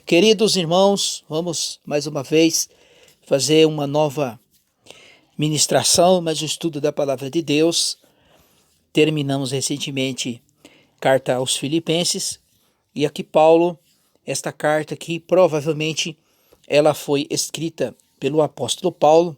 Queridos irmãos, vamos mais uma vez fazer uma nova ministração, mais um estudo da Palavra de Deus. Terminamos recentemente carta aos Filipenses e aqui Paulo, esta carta aqui provavelmente ela foi escrita pelo apóstolo Paulo.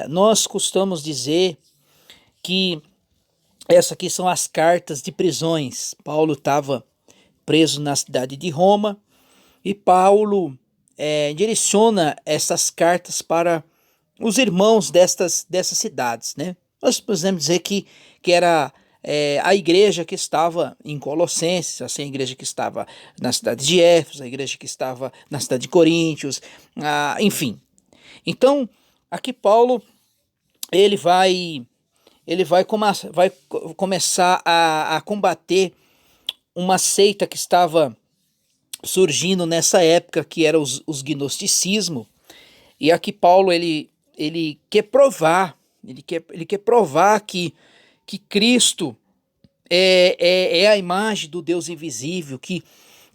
Nós costumamos dizer que essas aqui são as cartas de prisões. Paulo estava preso na cidade de Roma e Paulo direciona essas cartas para os irmãos dessas cidades, né? Nós podemos dizer que era a igreja que estava em Colossenses, assim, a igreja que estava na cidade de Éfeso, a igreja que estava na cidade de Coríntios, enfim. Então, aqui Paulo, ele vai começar a combater uma seita que estava surgindo nessa época, que era os gnosticismo. E aqui Paulo ele quer provar, ele quer provar que Cristo é a imagem do Deus invisível, que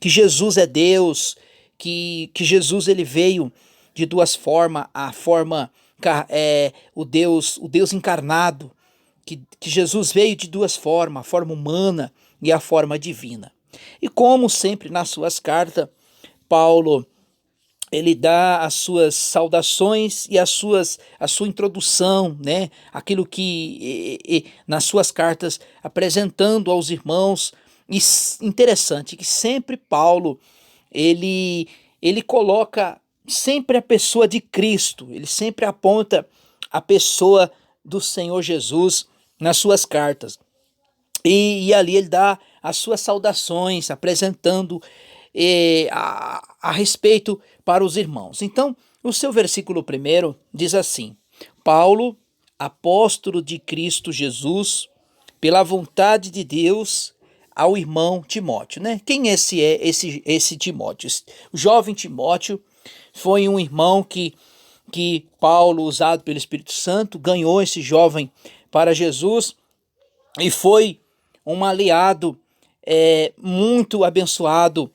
Jesus é Deus, que Jesus ele veio de duas formas, a forma o Deus encarnado, que Jesus veio de duas formas, a forma humana e a forma divina. E como sempre nas suas cartas, Paulo ele dá as suas saudações e a sua introdução, né? Aquilo que nas suas cartas apresentando aos irmãos. E interessante que sempre Paulo ele coloca sempre a pessoa de Cristo, ele sempre aponta a pessoa do Senhor Jesus nas suas cartas. E ali ele dá as suas saudações, apresentando a respeito para os irmãos. Então, o seu versículo 1 diz assim: Paulo, apóstolo de Cristo Jesus, pela vontade de Deus, ao irmão Timóteo, né? Quem esse Timóteo? O jovem Timóteo foi um irmão que Paulo, usado pelo Espírito Santo, ganhou esse jovem para Jesus e foi um aliado muito abençoado,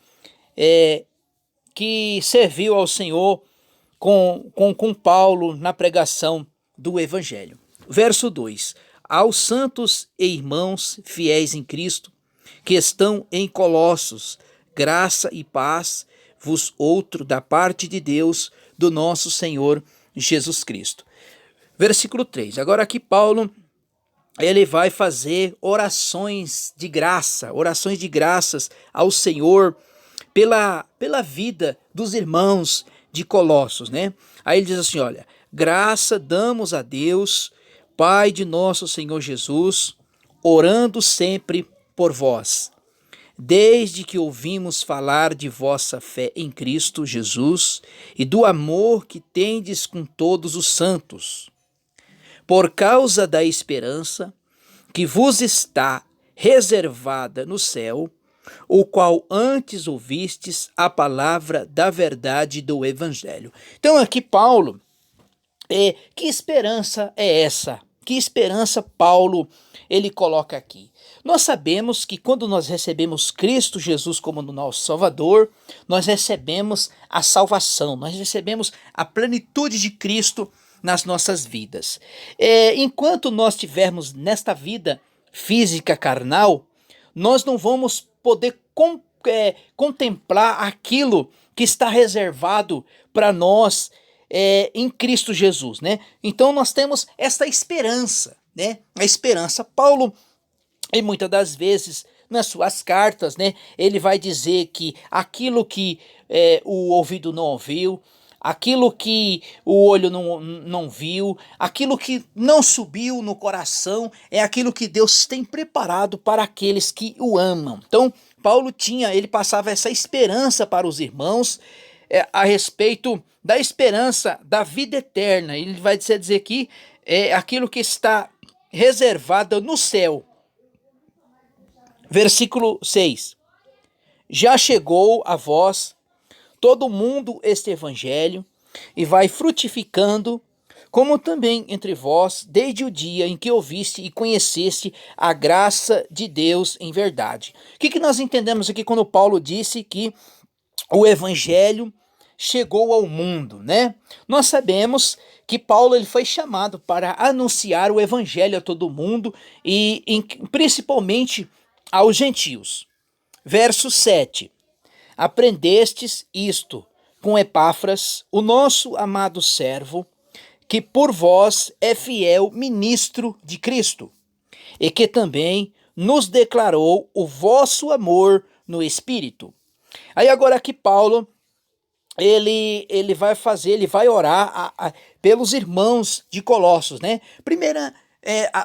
que serviu ao Senhor com Paulo na pregação do Evangelho. Verso 2: Aos santos e irmãos fiéis em Cristo, que estão em Colossos, graça e paz vos outro da parte de Deus, do nosso Senhor Jesus Cristo. Versículo 3. Agora aqui Paulo ele vai fazer orações de graças ao Senhor pela vida dos irmãos de Colossos, né? Aí ele diz assim, olha: graça damos a Deus, Pai de nosso Senhor Jesus, orando sempre por vós, desde que ouvimos falar de vossa fé em Cristo Jesus e do amor que tendes com todos os santos, por causa da esperança que vos está reservada no céu, o qual antes ouvistes a palavra da verdade do Evangelho. Então aqui Paulo, que esperança é essa? Que esperança Paulo ele coloca aqui? Nós sabemos que quando nós recebemos Cristo Jesus como nosso Salvador, nós recebemos a salvação, nós recebemos a plenitude de Cristo nas nossas vidas. Enquanto nós estivermos nesta vida física carnal, nós não vamos poder contemplar aquilo que está reservado para nós em Cristo Jesus, né? Então nós temos essa esperança, né? A esperança. Paulo, e muitas das vezes nas suas cartas, né, ele vai dizer que aquilo que o ouvido não ouviu, aquilo que o olho não viu, aquilo que não subiu no coração, é aquilo que Deus tem preparado para aqueles que o amam. Então, Paulo ele passava essa esperança para os irmãos a respeito da esperança da vida eterna. Ele vai dizer que é aquilo que está reservado no céu. Versículo 6. Já chegou a vós todo mundo este evangelho, e vai frutificando, como também entre vós, desde o dia em que ouviste e conheceste a graça de Deus em verdade. O que nós entendemos aqui quando Paulo disse que o evangelho chegou ao mundo, né? Nós sabemos que Paulo ele foi chamado para anunciar o evangelho a todo mundo principalmente aos gentios. Verso 7. Aprendestes isto com Epáfras, o nosso amado servo, que por vós é fiel ministro de Cristo, e que também nos declarou o vosso amor no Espírito. Aí agora aqui Paulo, ele vai orar pelos irmãos de Colossos, né? Primeira,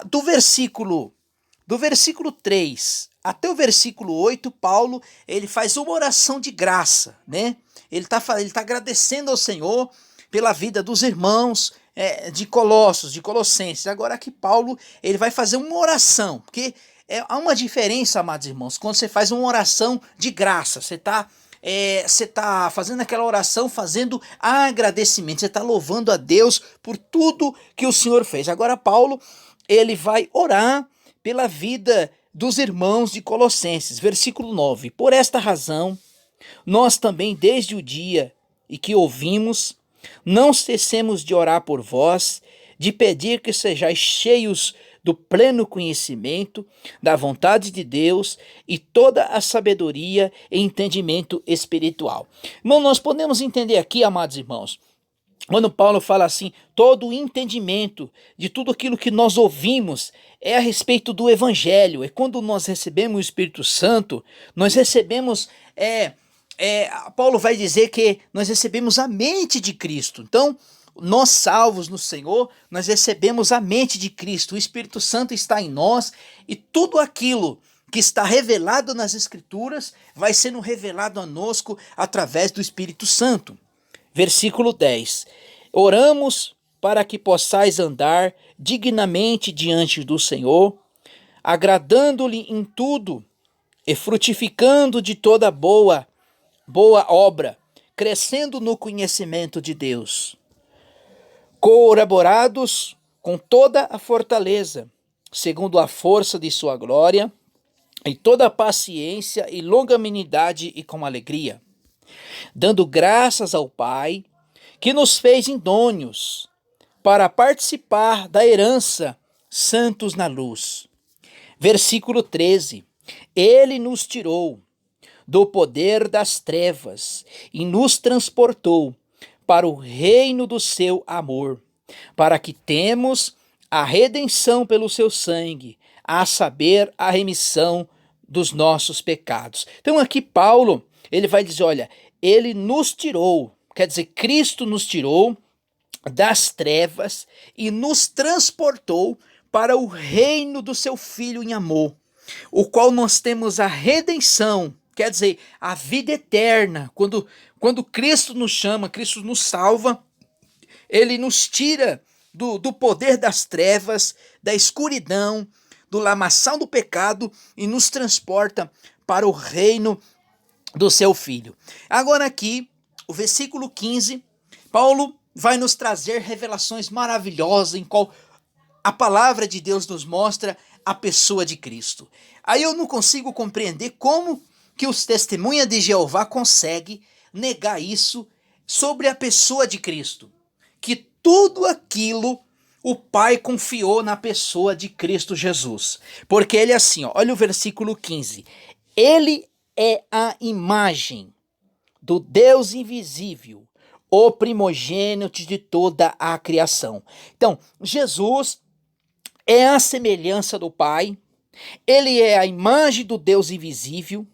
do versículo 3 até o versículo 8, Paulo, ele faz uma oração de graça, né? Ele tá agradecendo ao Senhor pela vida dos irmãos de Colossos, de Colossenses. Agora aqui Paulo, ele vai fazer uma oração, porque há uma diferença, amados irmãos, quando você faz uma oração de graça, você está fazendo aquela oração, fazendo agradecimento, você está louvando a Deus por tudo que o Senhor fez. Agora Paulo, ele vai orar pela vida dos irmãos de Colossenses, versículo 9. Por esta razão, nós também desde o dia em que ouvimos, não cessemos de orar por vós, de pedir que sejais cheios do pleno conhecimento da vontade de Deus e toda a sabedoria e entendimento espiritual. Irmão, nós podemos entender aqui, amados irmãos, quando Paulo fala assim, todo o entendimento de tudo aquilo que nós ouvimos é a respeito do Evangelho. É quando nós recebemos o Espírito Santo, nós recebemos, Paulo vai dizer que nós recebemos a mente de Cristo. Então, nós salvos no Senhor, nós recebemos a mente de Cristo. O Espírito Santo está em nós e tudo aquilo que está revelado nas Escrituras vai sendo revelado a nós através do Espírito Santo. Versículo 10. Oramos para que possais andar dignamente diante do Senhor, agradando-lhe em tudo e frutificando de toda boa obra, crescendo no conhecimento de Deus, corroborados com toda a fortaleza, segundo a força de sua glória, e toda a paciência e longanimidade e com alegria, dando graças ao Pai, que nos fez idôneos para participar da herança santos na luz. Versículo 13. Ele nos tirou do poder das trevas e nos transportou para o reino do seu amor, para que temos a redenção pelo seu sangue, a saber, a remissão dos nossos pecados. Então aqui Paulo, ele vai dizer, olha, ele nos tirou, quer dizer, Cristo nos tirou das trevas e nos transportou para o reino do seu Filho em amor, o qual nós temos a redenção, quer dizer, a vida eterna. Quando Cristo nos chama, Cristo nos salva, ele nos tira do poder das trevas, da escuridão, do lamaçal do pecado e nos transporta para o reino do seu Filho. Agora aqui, o versículo 15, Paulo vai nos trazer revelações maravilhosas em qual a palavra de Deus nos mostra a pessoa de Cristo. Aí eu não consigo compreender como que os testemunhas de Jeová conseguem negar isso sobre a pessoa de Cristo. Que tudo aquilo o Pai confiou na pessoa de Cristo Jesus. Porque ele é assim, ó, olha o versículo 15. Ele é a imagem do Deus invisível, o primogênito de toda a criação. Então, Jesus é a semelhança do Pai, ele é a imagem do Deus invisível,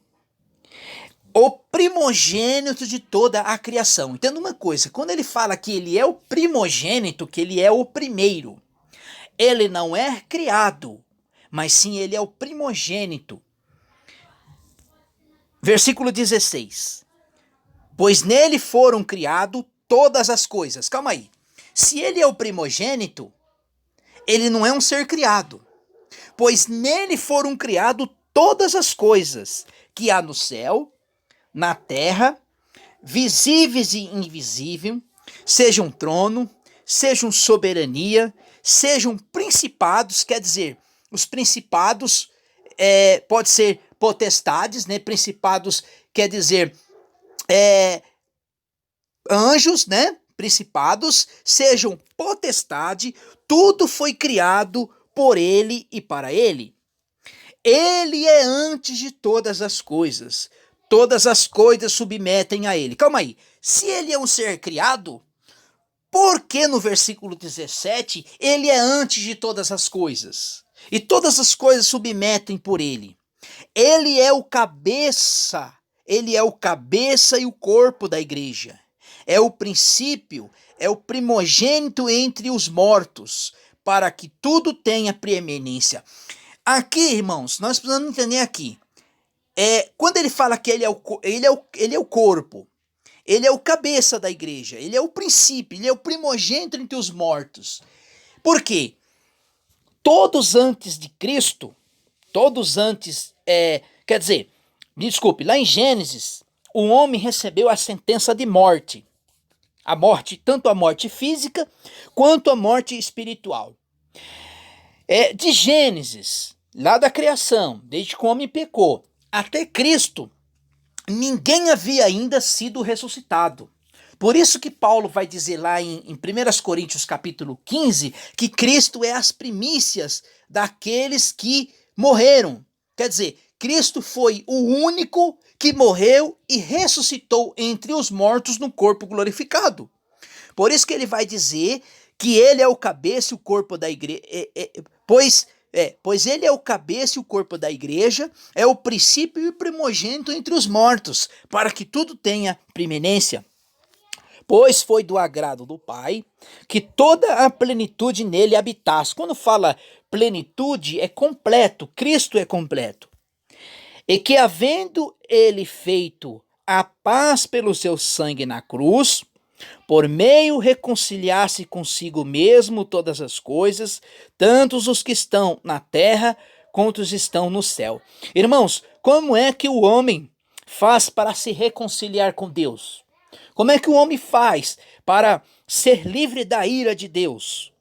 o primogênito de toda a criação. Entenda uma coisa, quando ele fala que ele é o primogênito, que ele é o primeiro, ele não é criado, mas sim ele é o primogênito. Versículo 16. Pois nele foram criadas todas as coisas. Calma aí. Se ele é o primogênito, ele não é um ser criado. Pois nele foram criadas todas as coisas que há no céu, na terra, visíveis e invisíveis, sejam trono, sejam soberania, sejam principados, quer dizer, os principados pode ser potestades, né? Principados quer dizer é, anjos, né? Principados, sejam potestade, tudo foi criado por ele e para ele. Ele é antes de todas as coisas. Todas as coisas submetem a ele. Calma aí. Se ele é um ser criado, por que no versículo 17 ele é antes de todas as coisas? E todas as coisas submetem por ele. Ele é o cabeça. Ele é o cabeça e o corpo da igreja. É o princípio, é o primogênito entre os mortos, para que tudo tenha preeminência. Aqui, irmãos, nós precisamos entender aqui. Quando ele fala que ele é o corpo, ele é o cabeça da igreja, ele é o princípio, ele é o primogênito entre os mortos. Por quê? Todos antes de Cristo, quer dizer, me desculpe, lá em Gênesis, o homem recebeu a sentença de morte. A morte, tanto a morte física quanto a morte espiritual. De Gênesis, lá da criação, desde que o homem pecou, até Cristo, ninguém havia ainda sido ressuscitado. Por isso que Paulo vai dizer lá em 1 Coríntios capítulo 15, que Cristo é as primícias daqueles que morreram. Quer dizer, Cristo foi o único que morreu e ressuscitou entre os mortos no corpo glorificado. Por isso que ele vai dizer que ele é o cabeça e o corpo da igreja, pois ele é o cabeça e o corpo da igreja, é o princípio e o primogênito entre os mortos, para que tudo tenha preeminência. Pois foi do agrado do Pai que toda a plenitude nele habitasse. Quando fala plenitude, é completo, Cristo é completo. E que havendo ele feito a paz pelo seu sangue na cruz, por meio reconciliar-se consigo mesmo todas as coisas, tanto os que estão na terra quanto os que estão no céu. Irmãos, como é que o homem faz para se reconciliar com Deus? Como é que o homem faz para ser livre da ira de Deus,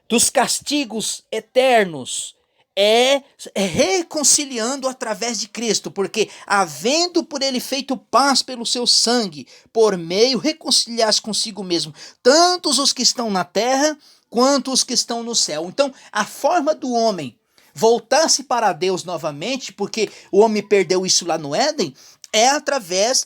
dos castigos eternos? É reconciliando através de Cristo, porque havendo por ele feito paz pelo seu sangue, por meio reconciliar-se consigo mesmo, tantos os que estão na terra quanto os que estão no céu. Então, a forma do homem voltar-se para Deus novamente, porque o homem perdeu isso lá no Éden, é através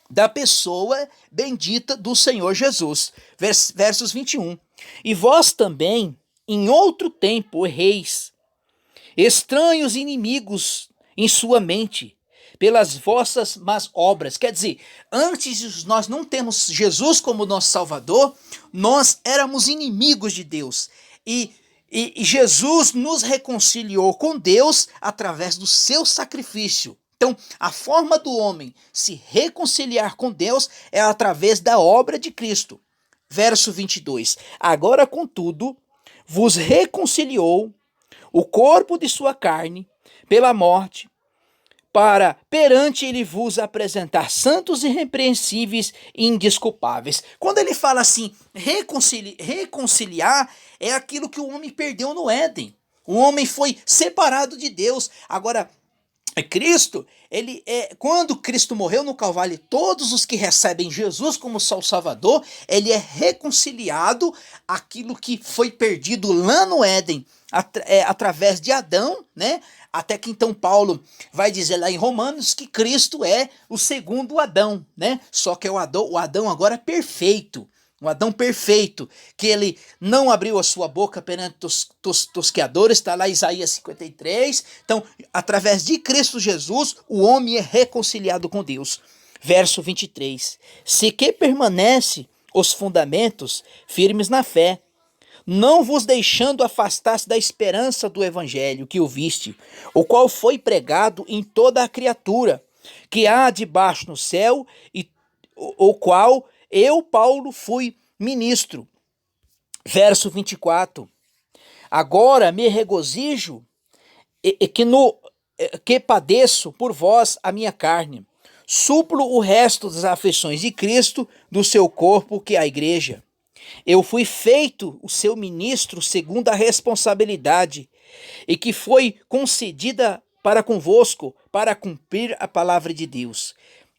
da pessoa bendita do Senhor Jesus. Versos 21. E vós também, em outro tempo, erreis, estranhos inimigos em sua mente, pelas vossas más obras. Quer dizer, antes de nós não termos Jesus como nosso Salvador, nós éramos inimigos de Deus. E Jesus nos reconciliou com Deus através do seu sacrifício. Então, a forma do homem se reconciliar com Deus é através da obra de Cristo. Verso 22. Agora, contudo, vos reconciliou o corpo de sua carne pela morte, para perante ele vos apresentar santos, irrepreensíveis e indesculpáveis. Quando ele fala assim, reconciliar, é aquilo que o homem perdeu no Éden. O homem foi separado de Deus. Agora, Cristo, quando Cristo morreu no Calvário, todos os que recebem Jesus como Salvador, ele é reconciliado aquilo que foi perdido lá no Éden, através de Adão, né? Até que então Paulo vai dizer lá em Romanos que Cristo é o segundo Adão, né? Só que é o Adão agora perfeito. Um Adão perfeito, que ele não abriu a sua boca perante os tosqueadores, está lá Isaías 53. Então, através de Cristo Jesus, o homem é reconciliado com Deus. Verso 23. Se que permanece os fundamentos firmes na fé, não vos deixando afastar-se da esperança do evangelho que ouviste, o qual foi pregado em toda a criatura, que há debaixo no céu, e o qual eu, Paulo, fui ministro. Verso 24. Agora me regozijo que padeço por vós a minha carne. Suplo o resto das aflições de Cristo do seu corpo, que é a igreja. Eu fui feito o seu ministro segundo a responsabilidade e que foi concedida para convosco, para cumprir a palavra de Deus.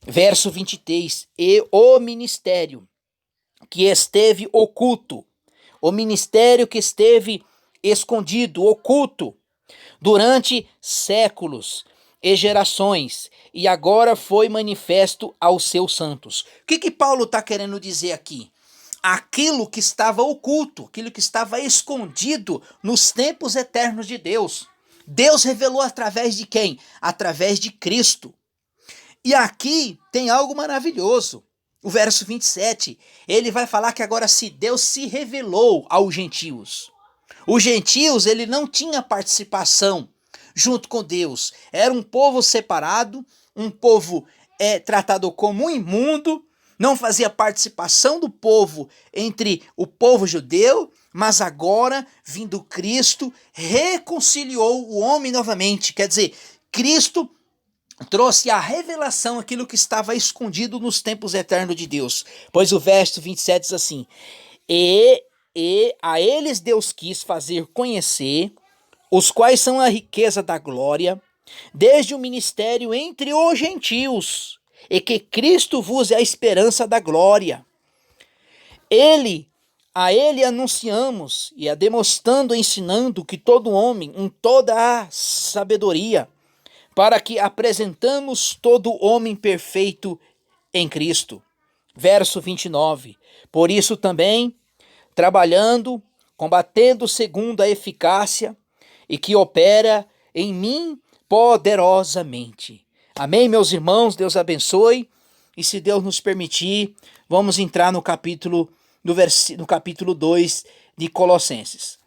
Verso 23, e o ministério que esteve oculto, o ministério que esteve escondido, oculto, durante séculos e gerações, e agora foi manifesto aos seus santos. O que Paulo está querendo dizer aqui? Aquilo que estava oculto, aquilo que estava escondido nos tempos eternos de Deus. Deus revelou através de quem? Através de Cristo. E aqui tem algo maravilhoso. O verso 27, ele vai falar que agora se Deus se revelou aos gentios. Os gentios, ele não tinha participação junto com Deus. Era um povo separado, um povo tratado como imundo, não fazia participação do povo entre o povo judeu, mas agora, vindo Cristo, reconciliou o homem novamente. Quer dizer, Cristo trouxe a revelação, aquilo que estava escondido nos tempos eternos de Deus. Pois o verso 27 diz assim, e a eles Deus quis fazer conhecer, os quais são a riqueza da glória, desde o ministério entre os gentios, e que Cristo vos é a esperança da glória. A ele anunciamos, e a demonstrando, ensinando que todo homem, em toda a sabedoria, para que apresentamos todo homem perfeito em Cristo. Verso 29. Por isso também, trabalhando, combatendo segundo a eficácia e que opera em mim poderosamente. Amém, meus irmãos? Deus abençoe. E se Deus nos permitir, vamos entrar no capítulo 2 de Colossenses.